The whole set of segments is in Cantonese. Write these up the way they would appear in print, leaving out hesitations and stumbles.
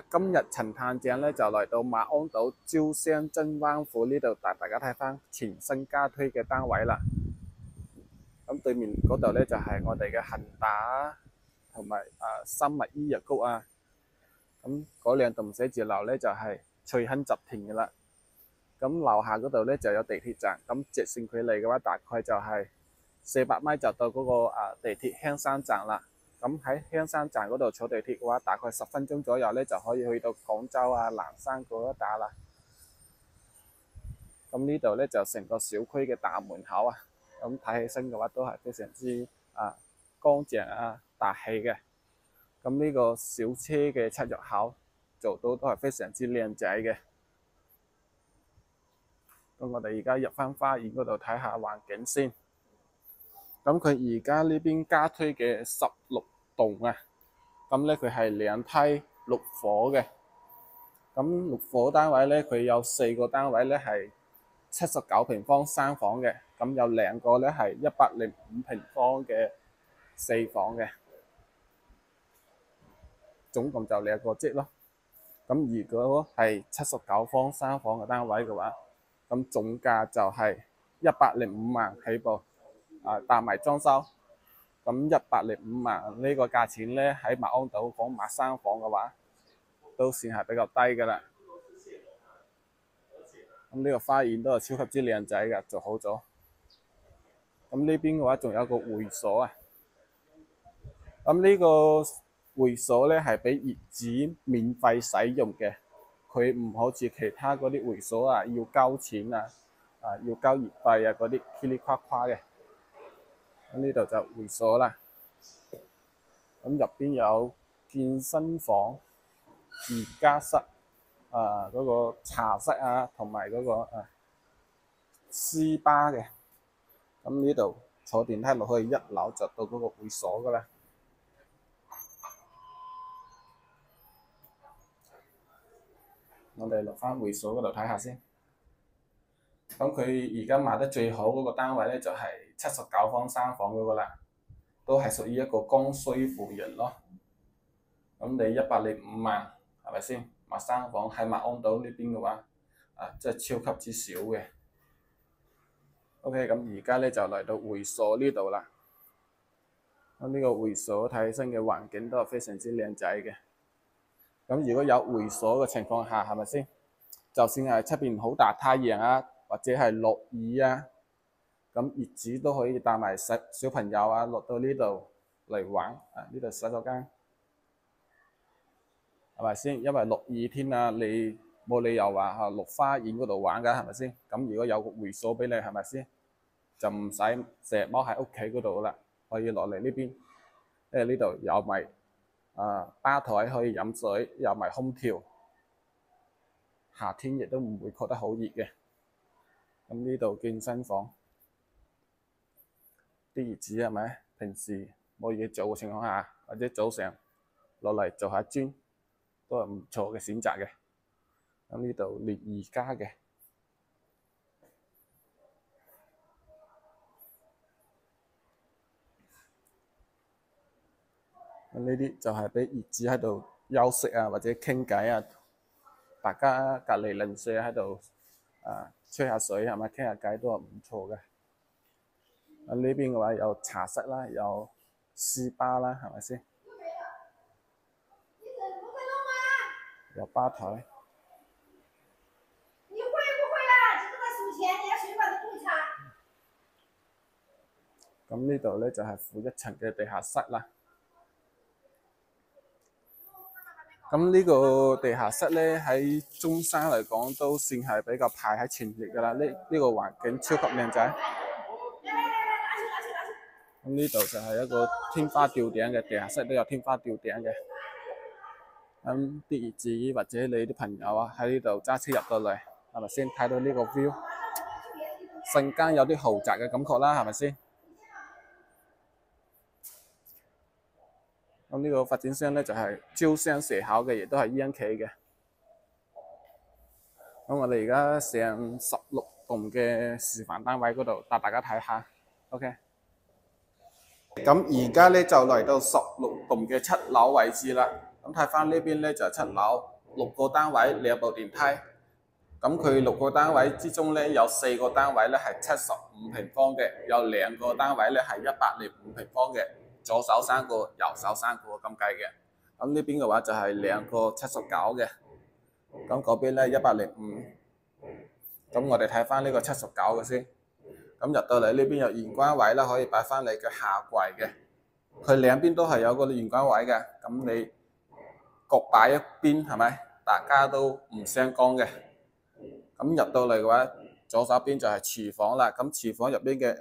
今日陳探長咧就嚟到馬鞍島蕉箱真灣府呢度帶大家睇翻全新加推嘅單位啦。咁對面嗰度咧就係我哋嘅恒大同埋生物醫藥局啊。咁嗰兩棟寫字樓咧就係翠亨集團嘅啦。咁樓下嗰度咧就有地鐵站，咁直線距離嘅話大概就係400米就到嗰個地鐵香山站啦。咁喺香山站嗰度坐地鐵嘅話，大概10分鐘左右咧就可以去到廣州南山嗰一帶啦。咁呢度咧就成個小區嘅大門口啊，咁睇起身嘅話都係非常之乾淨大氣嘅。咁呢個小車嘅出入口做到都係非常之靚仔嘅。咁我哋而家入翻花園嗰度睇下環境先。咁佢而家呢邊加推嘅16棟啊，咁咧佢係2梯6伙嘅。咁6伙單位咧，佢有4個單位咧係79平方3房嘅，咁有2個咧係105平方嘅4房嘅，總共就2個積咯。咁如果係79方3房嘅單位嘅話，咁總價就係105萬起步，搭埋裝修。咁105萬呢個價錢咧，喺馬鞍島講買3房嘅話，都算係比較低㗎啦。咁呢個花園都係超級之靚仔㗎，做好咗。咁呢邊嘅話仲有個會所啊。咁呢個會所咧係俾業主免費使用嘅，佢唔好似其他嗰啲會所要交錢要交月費嗰啲噼里呱呱嘅。咁呢度就會所啦。咁入邊有健身房、瑜伽室、嗰個茶室同埋嗰個SPA嘅。咁呢度坐電梯落去1樓就到嗰個會所噶啦。我哋落翻會所嗰度睇下先。咁佢而家賣得最好嗰個單位咧，就係79方3房嗰個啦，都係屬於一個剛需戶型咯。咁你105萬係咪先買3房喺馬鞍島呢邊嘅話，真係超級之少嘅。OK， 咁而家咧就嚟到會所呢度啦。咁呢個會所睇起身嘅環境都係非常之靚仔嘅。咁如果有會所嘅情況下，係咪先？就算係出邊好大太陽或者係落雨咁業主都可以帶埋小朋友落到呢度嚟玩。呢度洗手間係咪先？因為落雨天你冇理由話落花園嗰度玩㗎，係咪先？咁如果有個會所俾你，係咪先？就唔使成日踎喺屋企嗰度啦，可以落嚟呢邊，因為呢度有埋吧台可以飲水，有埋空調，夏天亦都唔會覺得好熱嘅。咁呢度健身房，啲業主係咪平時冇嘢做嘅情況下，或者早上落嚟做下 gym 都係唔錯嘅選擇嘅。咁呢度練瑜伽嘅。咁呢啲就係俾業主喺度休息或者傾偈大家隔離鄰舍喺度吹下水係咪傾下偈都係唔錯嘅。咁呢邊嘅話有茶室啦，有SPA啦，係咪先？有吧台。你會不會啦？只不過數錢，你要水管都不查。咁呢度咧就係負1層嘅地下室啦。咁呢個地下室咧喺中山嚟講都算係比較排喺前列㗎啦。呢個環境超級靚仔。咁呢度就係一個天花吊頂嘅地下室，都有天花吊頂嘅。咁啲業主或者你啲朋友喺呢度揸車入到嚟，係咪先睇到呢個 view， 瞬間有啲豪宅嘅感覺啦，係咪先？咁呢個發展商咧就係蕉箱蛇口嘅，亦都係央企嘅。咁我哋而家上16棟嘅示範單位嗰度帶大家睇下 ，OK。咁而家咧就嚟到16棟嘅7樓位置啦。咁睇翻呢邊咧就係7樓6個單位2部電梯。咁佢6個單位之中咧有4個單位咧係75平方嘅，有2個單位咧係105平方嘅，左手3個，右手3個咁計嘅。咁呢邊嘅話就係2個79嘅，咁嗰邊咧105。咁我哋睇翻呢個79嘅先。咁入到嚟呢邊有玄關位啦，可以擺翻你嘅下櫃嘅。佢兩邊都係有個玄關位嘅，咁你各擺一邊係咪？大家都唔相干嘅。咁入到嚟嘅話，左手邊就係廚房啦。咁廚房入邊嘅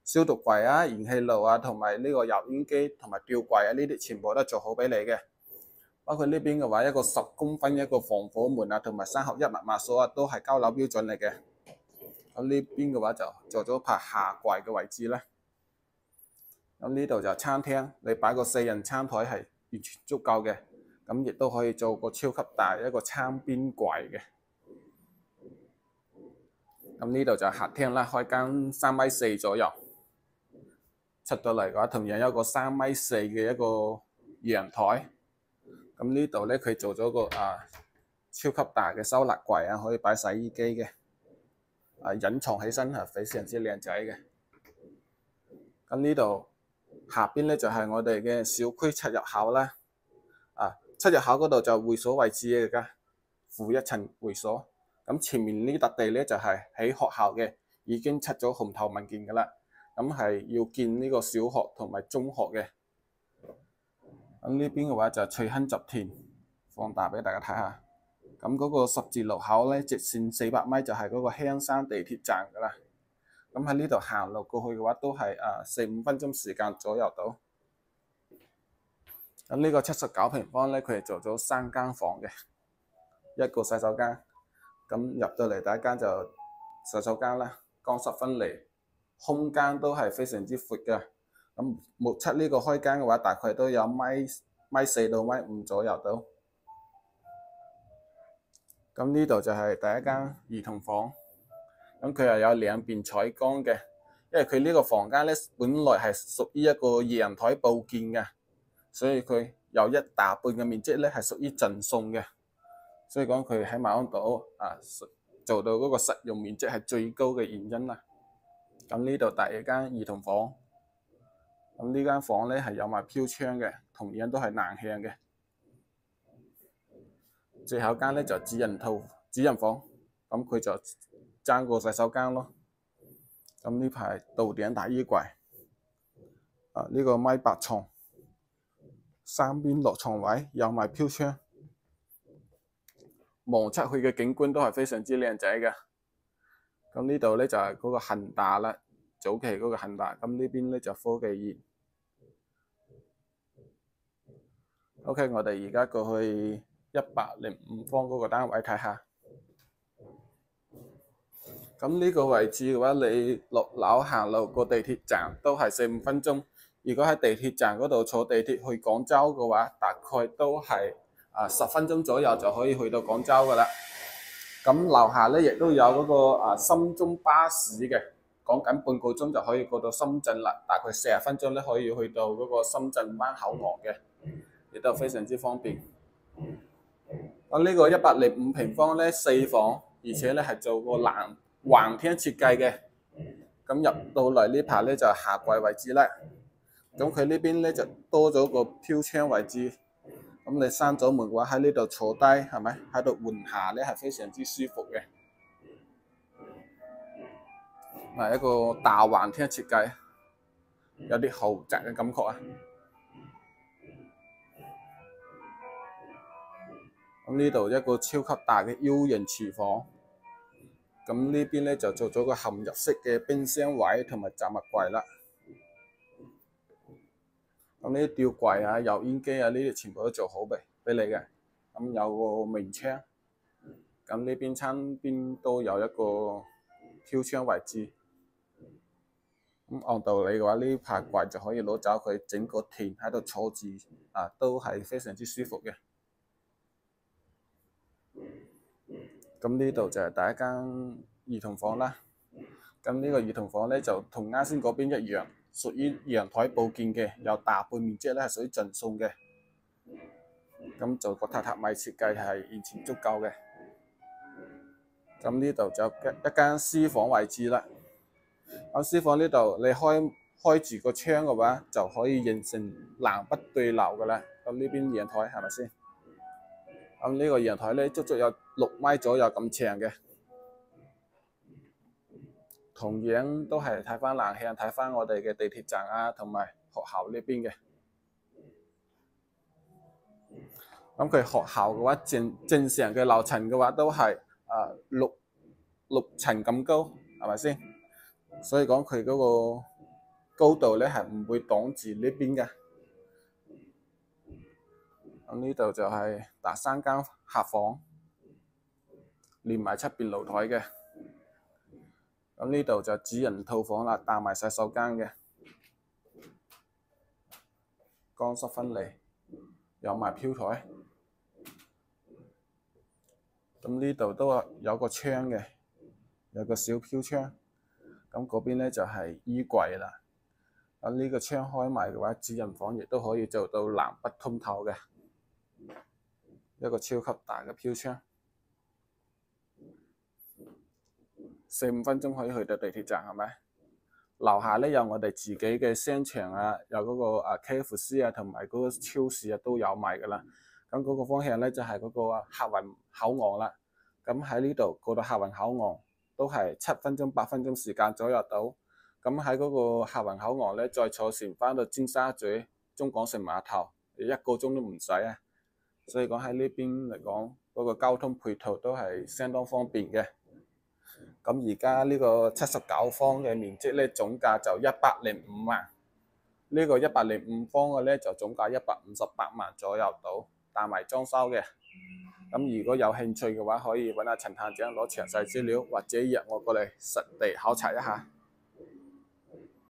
消毒櫃啊、燃氣爐啊，同埋呢個油煙機同埋吊櫃啊，呢啲全部都做好俾你嘅。包括呢邊嘅話，一個10公分一個防火門啊，同埋3合1密碼鎖啊，都係交樓標準嚟嘅。咁呢邊嘅話就做咗排下櫃嘅位置啦。咁呢度就餐廳，你擺個4人餐台係完全足夠嘅。咁亦都可以做個超級大一個餐邊櫃嘅。咁呢度就客廳啦，開間3.4米左右。出到嚟嘅話，同樣有一個3.4米嘅一個陽台。咁呢度咧，佢做咗個超級大嘅收納櫃啊，可以擺洗衣機嘅。隱藏起身係非常之靚仔嘅。咁呢度下邊咧就係我哋嘅小區出入口啦。出入口嗰度就會所位置嚟㗎，負1層會所。咁前面呢笪地咧就係喺學校嘅，已經出咗紅頭文件㗎啦。咁係要建呢個小學同埋中學嘅。咁呢邊嘅話就係翠亨集團，放大俾大家睇下。咁嗰個十字路口咧，直線400米就係嗰個香山地鐵站㗎啦。咁喺呢度行路過去嘅話，都係4-5分鐘時間左右到。咁呢個79平方咧，佢係做咗3間房嘅，一個洗手間。咁入到嚟第一間就洗手間啦，乾濕分離，空間都係非常之闊嘅。咁目測呢個開間嘅話，大概都有米4到米5左右到。咁呢度就係第一間兒童房，咁佢又有兩邊採光嘅，因為佢呢個房間咧本來係屬於一個陽台佈建嘅，所以佢有一大半嘅面積咧係屬於贈送嘅，所以講佢喺馬鞍島做到嗰個實用面積係最高嘅原因啦。咁呢度第二間兒童房，咁呢間房咧係有埋飄窗嘅，同樣都係南向嘅。最後間咧就主人房，咁佢就爭個洗手間咯。咁呢排到頂大衣櫃，呢個米8床，三邊落床位，有埋飄窗，望出去嘅景觀都係非常之靚仔嘅。咁呢度咧就係嗰個恒大啦，早期嗰個恒大。咁呢邊咧就科技園。OK， 我哋而家過去105方嗰個單位睇下。咁呢個位置嘅話，你落樓行路過地鐵站都係4-5分鐘。如果喺地鐵站嗰度坐地鐵去廣州嘅話，大概都係10分鐘左右就可以去到廣州噶啦。咁樓下咧亦都有嗰個深中巴士嘅，講緊半個鐘就可以過到深圳啦。大概40分鐘咧可以去到嗰個深圳灣口岸嘅，亦都非常之方便。咁呢個105平方咧4房，而且咧係做個橫廳設計嘅。咁入到嚟呢排咧就係下櫃位置啦。咁佢呢邊咧就多咗個飄窗位置。咁你閂咗門嘅話，喺呢度坐低係咪？喺度緩下咧係非常之舒服嘅。係一個大橫廳設計，有啲豪宅嘅感覺啊！咁呢度一個超級大嘅 U 型廚房，咁呢邊咧就做咗個嵌入式嘅冰箱位同埋雜物櫃啦。咁呢啲吊櫃啊、油煙機啊呢啲全部都做好俾你嘅。咁有個明窗，咁呢邊餐邊都有一個飄窗位置。咁按道理嘅話，呢排櫃就可以攞走佢，整個田喺度坐住都係非常之舒服嘅。咁呢度就係第一間兒童房啦。咁呢個兒童房咧就同啱先嗰邊一樣，屬於陽台佈建嘅，有大半面積咧係屬於贈送嘅。咁咁做個榻榻米設計係完全足夠嘅。咁呢度就一間書房位置啦。咁書房呢度你開住個窗嘅話，就可以形成南北對流嘅啦。咁呢邊陽台係咪先？咁呢個陽台咧，足足有6米左右咁長嘅。同樣都係睇翻南向，睇翻我哋嘅地鐵站啊，同埋學校呢邊嘅。咁佢學校嘅話，正常嘅樓層嘅話都係六層咁高，係咪先？所以講佢嗰個高度咧係唔會擋住呢邊嘅。咁呢度就係第3間客房，連埋出邊露台嘅。咁呢度就主人套房啦，帶埋洗手間嘅，乾濕分離，有埋飄台。咁呢度都有個窗嘅，有個小飄窗。咁嗰邊咧就係衣櫃啦。咁呢個窗開埋嘅話，主人房亦都可以做到南北通透嘅，一個超級大嘅飄窗。4、5分鐘可以去到地鐵站，係咪？樓下咧有我哋自己嘅商場啊，有嗰個KFC 啊，同埋嗰個超市啊都有賣噶啦。咁嗰個方向咧就係嗰個客運口岸啦。咁喺呢度過到客運口岸都係7分鐘、8分鐘時間左右到。咁喺嗰個客運口岸咧，再坐船翻到尖沙咀中港城碼頭，1個鐘都唔使啊。所以講喺呢邊嚟講，嗰個交通配套都係相當方便嘅。咁而家呢個79方嘅面積咧，總價就105萬。呢個105方嘅咧就總價158萬左右到，帶埋裝修嘅。咁如果有興趣嘅話，可以揾阿陳探長攞詳細資料，或者約我過嚟實地考察一下。